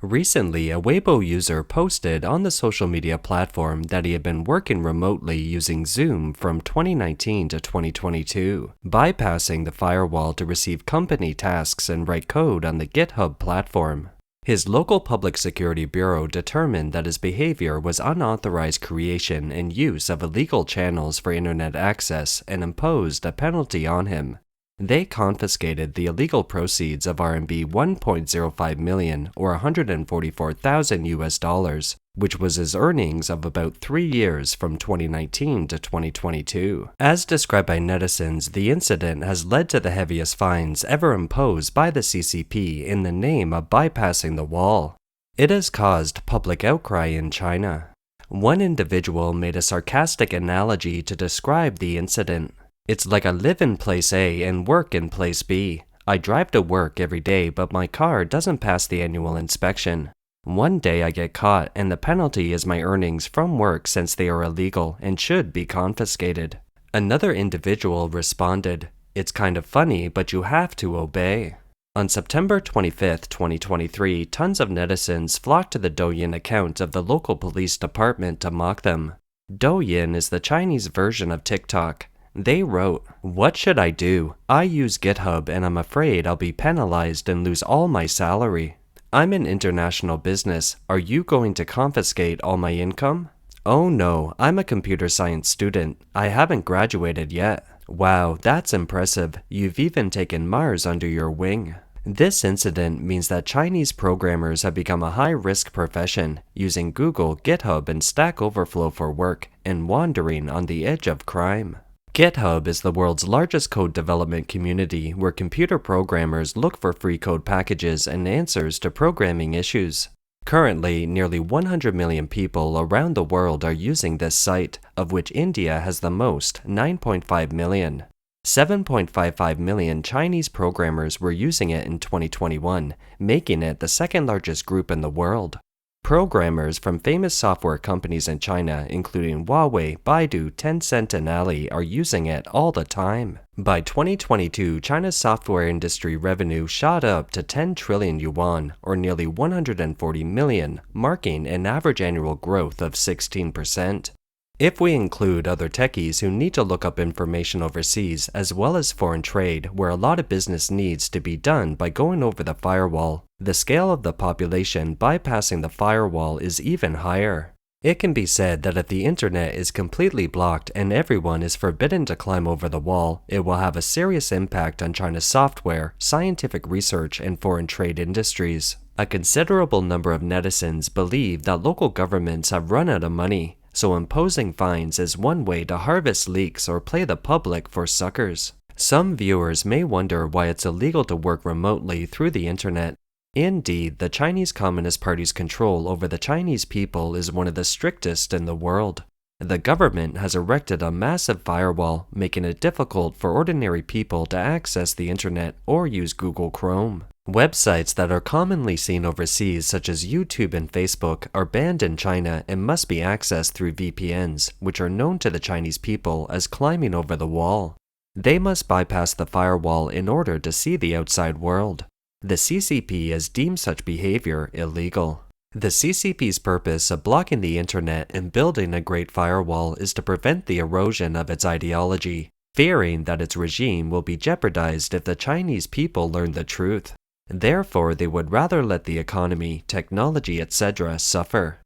Recently, a Weibo user posted on the social media platform that he had been working remotely using Zoom from 2019 to 2022, bypassing the firewall to receive company tasks and write code on the GitHub platform. His local public security bureau determined that his behavior was unauthorized creation and use of illegal channels for internet access and imposed a penalty on him. They confiscated the illegal proceeds of RMB 1.05 million or 144,000 US dollars, which was his earnings of about 3 years from 2019 to 2022. As described by netizens, the incident has led to the heaviest fines ever imposed by the CCP in the name of bypassing the wall. It has caused public outcry in China. One individual made a sarcastic analogy to describe the incident. It's like I live in place A and work in place B. I drive to work every day, but my car doesn't pass the annual inspection. One day I get caught, and the penalty is my earnings from work since they are illegal and should be confiscated. Another individual responded, "It's kind of funny, but you have to obey." On September 25, 2023, tons of netizens flocked to the Douyin account of the local police department to mock them. Douyin is the Chinese version of TikTok. They wrote, "What should I do? I use GitHub and I'm afraid I'll be penalized and lose all my salary. I'm an international business. Are you going to confiscate all my income? Oh no, I'm a computer science student. I haven't graduated yet. Wow, that's impressive. You've even taken Mars under your wing." This incident means that Chinese programmers have become a high-risk profession, using Google, GitHub, and Stack Overflow for work, and wandering on the edge of crime. GitHub is the world's largest code development community where computer programmers look for free code packages and answers to programming issues. Currently, nearly 100 million people around the world are using this site, of which India has the most, 9.5 million. 7.55 million Chinese programmers were using it in 2021, making it the second largest group in the world. Programmers from famous software companies in China, including Huawei, Baidu, Tencent, and Ali, are using it all the time. By 2022, China's software industry revenue shot up to 10 trillion yuan, or nearly 140 million, marking an average annual growth of 16%. If we include other techies who need to look up information overseas, as well as foreign trade, where a lot of business needs to be done by going over the firewall, the scale of the population bypassing the firewall is even higher. It can be said that if the internet is completely blocked and everyone is forbidden to climb over the wall, it will have a serious impact on China's software, scientific research, and foreign trade industries. A considerable number of netizens believe that local governments have run out of money, so imposing fines is one way to harvest leaks or play the public for suckers. Some viewers may wonder why it's illegal to work remotely through the internet. Indeed, the Chinese Communist Party's control over the Chinese people is one of the strictest in the world. The government has erected a massive firewall, making it difficult for ordinary people to access the internet or use Google Chrome. Websites that are commonly seen overseas, such as YouTube and Facebook, are banned in China and must be accessed through VPNs, which are known to the Chinese people as climbing over the wall. They must bypass the firewall in order to see the outside world. The CCP has deemed such behavior illegal. The CCP's purpose of blocking the internet and building a great firewall is to prevent the erosion of its ideology, fearing that its regime will be jeopardized if the Chinese people learn the truth. Therefore, they would rather let the economy, technology, etc. suffer.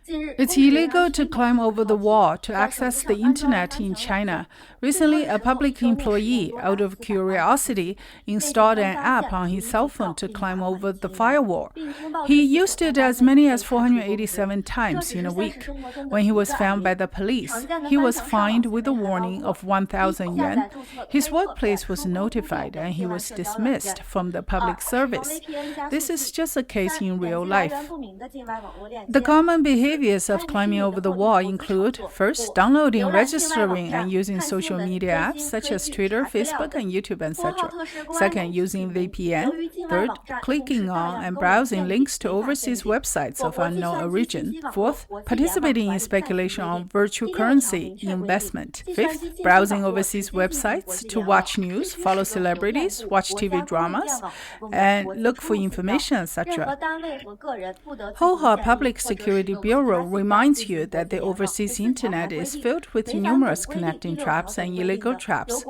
It's illegal to climb over the wall to access the internet in China. Recently, a public employee, out of curiosity, installed an app on his cell phone to climb over the firewall. He used it as many as 487 times in a week. When he was found by the police, he was fined with a warning of 1,000 yuan. His workplace was notified and he was dismissed from the public service. This is just a case in real life. The common behavior behaviors of climbing over the wall include, first, downloading, registering, and using social media apps such as Twitter, Facebook, and YouTube, etc. Second, using VPN. Third, clicking on and browsing links to overseas websites of unknown origin. Fourth, participating in speculation on virtual currency investment. Fifth, browsing overseas websites to watch news, follow celebrities, watch TV dramas, and look for information, etc. Hoha Public Security Bureau reminds you that the overseas internet is filled with numerous connecting traps and illegal traps.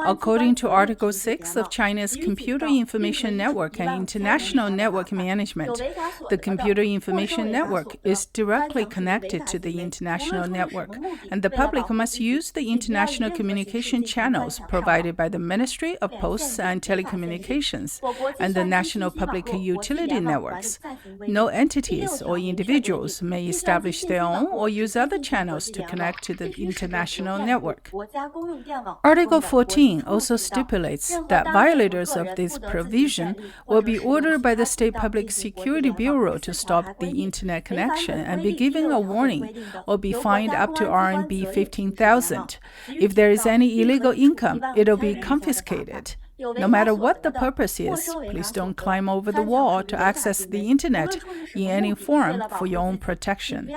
According to Article 6 of China's Computer Information Network and International Network Management, the Computer Information Network is directly connected to the international network, and the public must use the international communication channels provided by the Ministry of Posts and Telecommunications and the National Public Utility Networks. No entities or individuals may establish their own or use other channels to connect to the international network. Article 14 also stipulates that violators of this provision will be ordered by the State Public Security Bureau to stop the internet connection and be given a warning or be fined up to RMB 15,000. If there is any illegal income, it'll be confiscated. No matter what the purpose is, please don't climb over the wall to access the internet in any form for your own protection.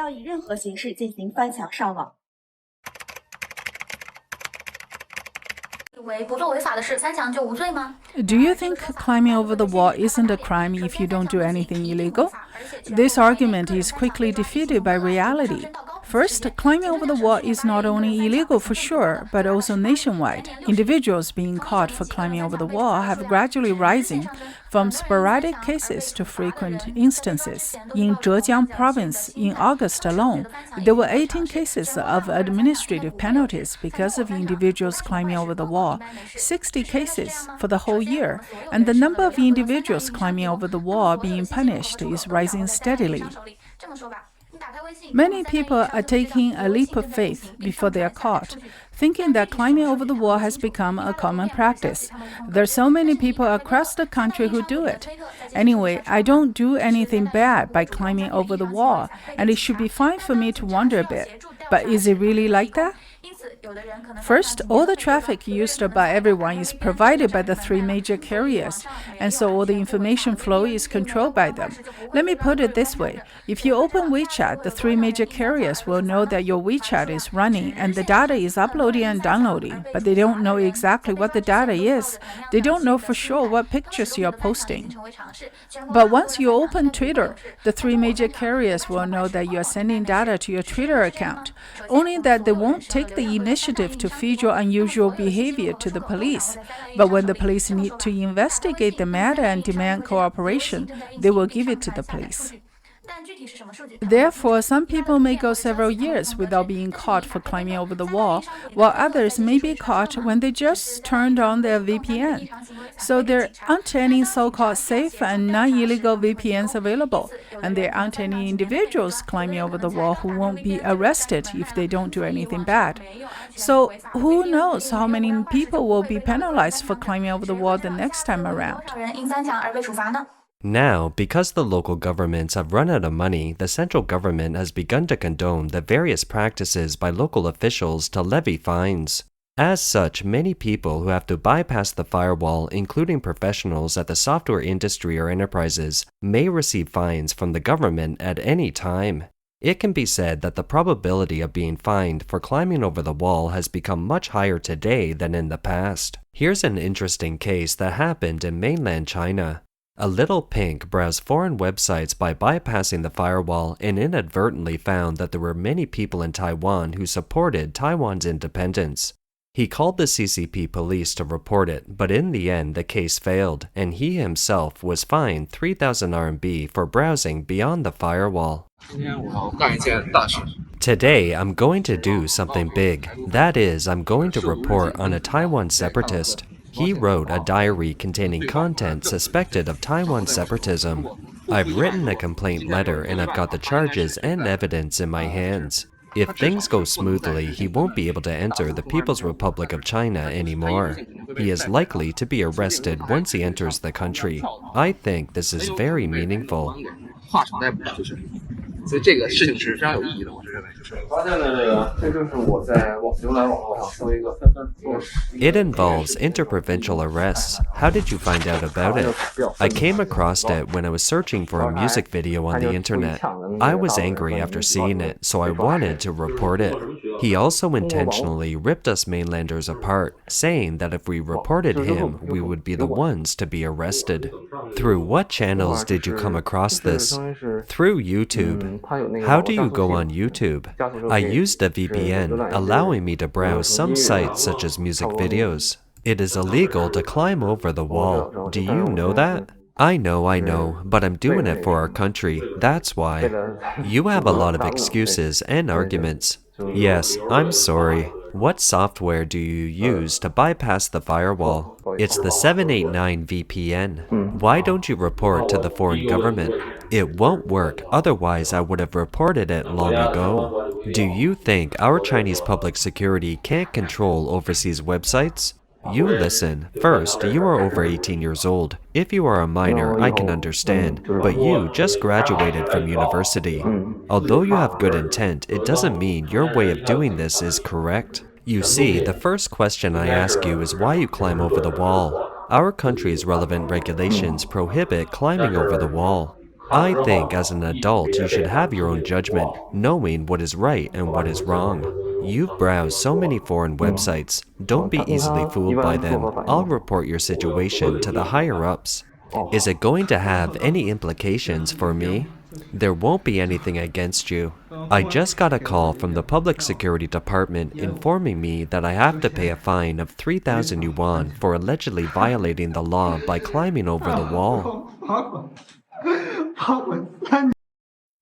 Do you think climbing over the wall isn't a crime if you don't do anything illegal? This argument is quickly defeated by reality. First, climbing over the wall is not only illegal for sure, but also nationwide. Individuals being caught for climbing over the wall have gradually risen from sporadic cases to frequent instances. In Zhejiang province, in August alone, there were 18 cases of administrative penalties because of individuals climbing over the wall, 60 cases for the whole year, and the number of individuals climbing over the wall being punished is rising steadily. Many people are taking a leap of faith before they are caught, thinking that climbing over the wall has become a common practice. There are so many people across the country who do it. Anyway, I don't do anything bad by climbing over the wall, and it should be fine for me to wonder a bit. But is it really like that? First, all the traffic used by everyone is provided by the three major carriers, and so all the information flow is controlled by them. Let me put it this way. If you open WeChat, the three major carriers will know that your WeChat is running and the data is uploading and downloading, but they don't know exactly what the data is. They don't know for sure what pictures you are posting. But once you open Twitter, the three major carriers will know that you are sending data to your Twitter account, only that they won't take the initiative to feed your unusual behavior to the police. But when the police need to investigate the matter and demand cooperation, they will give it to the police. Therefore, some people may go several years without being caught for climbing over the wall, while others may be caught when they just turned on their VPN. So there aren't any so-called safe and non-illegal VPNs available, and there aren't any individuals climbing over the wall who won't be arrested if they don't do anything bad. So who knows how many people will be penalized for climbing over the wall the next time around? Now, because the local governments have run out of money, the central government has begun to condone the various practices by local officials to levy fines. As such, many people who have to bypass the firewall, including professionals at the software industry or enterprises, may receive fines from the government at any time. It can be said that the probability of being fined for climbing over the wall has become much higher today than in the past. Here's an interesting case that happened in mainland China. A little pink browsed foreign websites by bypassing the firewall and inadvertently found that there were many people in Taiwan who supported Taiwan's independence. He called the CCP police to report it, but in the end the case failed, and he himself was fined 3,000 RMB for browsing beyond the firewall. Today, I'm going to do something big. That is, I'm going to report on a Taiwan separatist. He wrote a diary containing content suspected of Taiwan separatism. I've written a complaint letter and I've got the charges and evidence in my hands. If things go smoothly, he won't be able to enter the People's Republic of China anymore. He is likely to be arrested once he enters the country. I think this is very meaningful. 所以这个事情是非常有意义的，我是认为。发现的这就是我在浏览网络上搜一个纷纷。It involves interprovincial arrests. How did you find out about it? I came across it when I was searching for a music video on the internet. I was angry after seeing it, so I wanted to report it. He also intentionally ripped us mainlanders apart, saying that if we reported him, we would be the ones to be arrested. Through what channels did you come across this? Through YouTube. How do you go on YouTube? I used a VPN, allowing me to browse some sites such as music videos. It is illegal to climb over the wall. Do you know that? I know, but I'm doing it for our country. That's why. You have a lot of excuses and arguments. Yes, I'm sorry. What software do you use to bypass the firewall? It's the 789 VPN. Why don't you report to the foreign government? It won't work, otherwise I would have reported it long ago. Do you think our Chinese public security can't control overseas websites? You listen. First, you are over 18 years old. If you are a minor, I can understand, but you just graduated from university. Although you have good intent, it doesn't mean your way of doing this is correct. You see, the first question I ask you is why you climb over the wall. Our country's relevant regulations prohibit climbing over the wall. I think as an adult you should have your own judgment, knowing what is right and what is wrong. You've browsed so many foreign websites. Don't be easily fooled by them. I'll report your situation to the higher-ups. Is it going to have any implications for me? There won't be anything against you. I just got a call from the Public Security Department informing me that I have to pay a fine of 3,000 yuan for allegedly violating the law by climbing over the wall.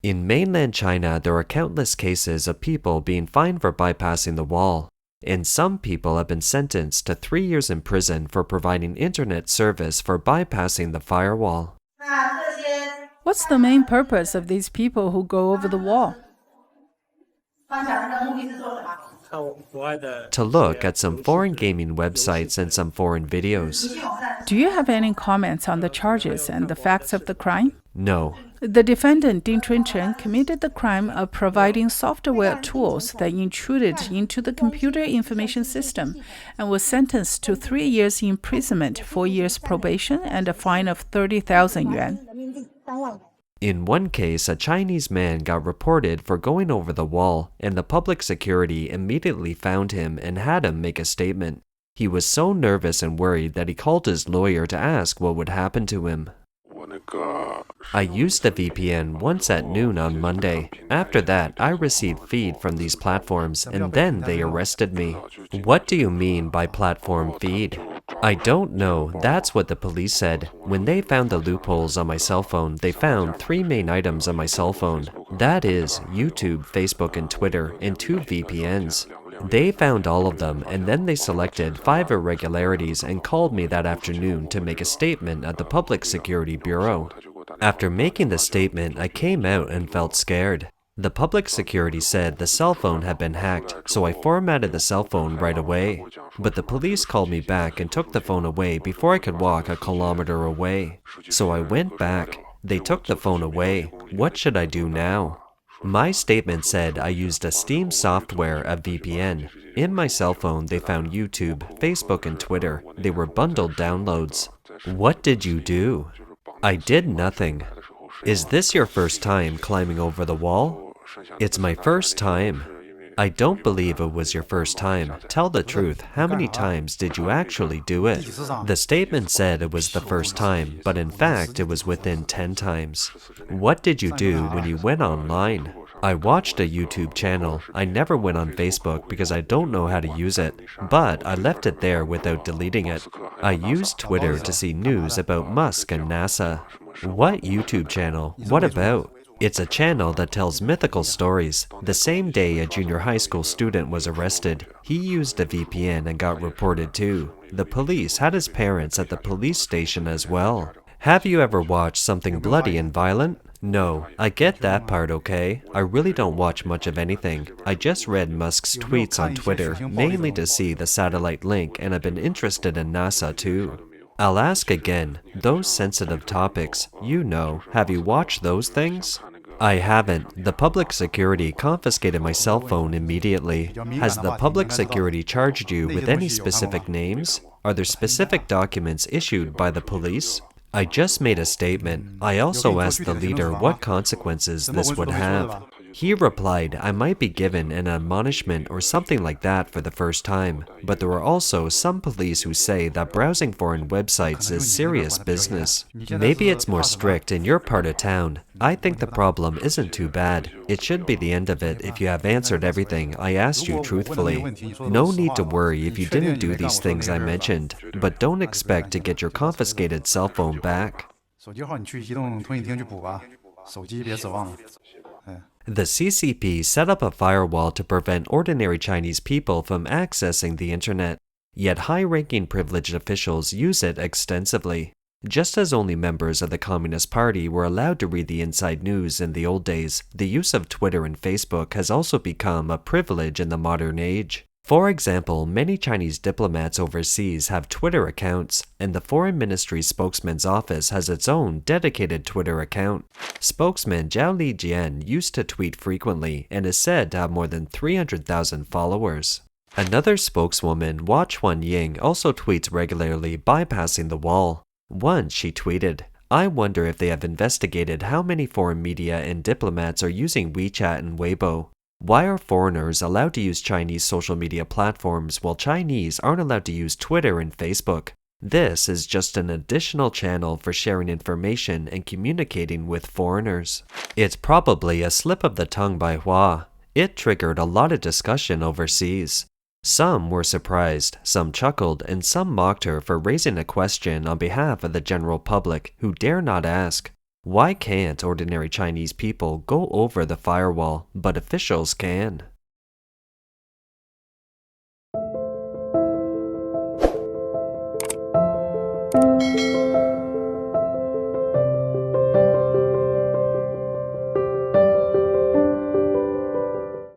In mainland China, there are countless cases of people being fined for bypassing the wall, and some people have been sentenced to 3 years in prison for providing internet service for bypassing the firewall. What's the main purpose of these people who go over the wall? To look at some foreign gaming websites and some foreign videos. Do you have any comments on the charges and the facts of the crime? No. The defendant, Ding Chunchen, committed the crime of providing software tools that intruded into the computer information system and was sentenced to 3 years imprisonment, 4 years probation, and a fine of 30,000 yuan. In one case, a Chinese man got reported for going over the wall, and the public security immediately found him and had him make a statement. He was so nervous and worried that he called his lawyer to ask what would happen to him. I used the VPN once at noon on Monday. After that, I received feed from these platforms, and then they arrested me. What do you mean by platform feed? I don't know. That's what the police said. When they found the loopholes on my cell phone, they found 3 main items on my cell phone. That is, YouTube, Facebook, and Twitter, and 2 VPNs. They found all of them, and then they selected 5 irregularities and called me that afternoon to make a statement at the Public Security Bureau. After making the statement, I came out and felt scared. The public security said the cell phone had been hacked, so I formatted the cell phone right away. But the police called me back and took the phone away before I could walk a kilometer away. So I went back. They took the phone away. What should I do now? My statement said I used a Steam software, a VPN. In my cell phone, they found YouTube, Facebook, and Twitter. They were bundled downloads. What did you do? I did nothing. Is this your first time climbing over the wall? It's my first time. I don't believe it was your first time. Tell the truth, how many times did you actually do it? The statement said it was the first time, but in fact it was within 10 times. What did you do when you went online? I watched a YouTube channel. I never went on Facebook because I don't know how to use it, but I left it there without deleting it. I used Twitter to see news about Musk and NASA. What YouTube channel? What about? It's a channel that tells mythical stories. The same day a junior high school student was arrested, he used a VPN and got reported too. The police had his parents at the police station as well. Have you ever watched something bloody and violent? No, I get that part, okay? I really don't watch much of anything. I just read Musk's tweets on Twitter, mainly to see the satellite link, and I've been interested in NASA too. I'll ask again, those sensitive topics, you know, have you watched those things? I haven't. The public security confiscated my cell phone immediately. Has the public security charged you with any specific names? Are there specific documents issued by the police? I just made a statement. I also asked the leader what consequences this would have. He replied, I might be given an admonishment or something like that for the first time, but there are also some police who say that browsing foreign websites is serious business. Maybe it's more strict in your part of town. I think the problem isn't too bad. It should be the end of it if you have answered everything I asked you truthfully. No need to worry if you didn't do these things I mentioned, but don't expect to get your confiscated cell phone back. The CCP set up a firewall to prevent ordinary Chinese people from accessing the internet, yet high-ranking privileged officials use it extensively. Just as only members of the Communist Party were allowed to read the inside news in the old days, the use of Twitter and Facebook has also become a privilege in the modern age. For example, many Chinese diplomats overseas have Twitter accounts, and the Foreign Ministry spokesman's office has its own dedicated Twitter account. Spokesman Zhao Lijian used to tweet frequently and is said to have more than 300,000 followers. Another spokeswoman, Hua Chuanying, also tweets regularly, bypassing the wall. Once she tweeted, I wonder if they have investigated how many foreign media and diplomats are using WeChat and Weibo. Why are foreigners allowed to use Chinese social media platforms while Chinese aren't allowed to use Twitter and Facebook? This is just an additional channel for sharing information and communicating with foreigners. It's probably a slip of the tongue by Hua. It triggered a lot of discussion overseas. Some were surprised, some chuckled, and some mocked her for raising a question on behalf of the general public who dare not ask. Why can't ordinary Chinese people go over the firewall, but officials can?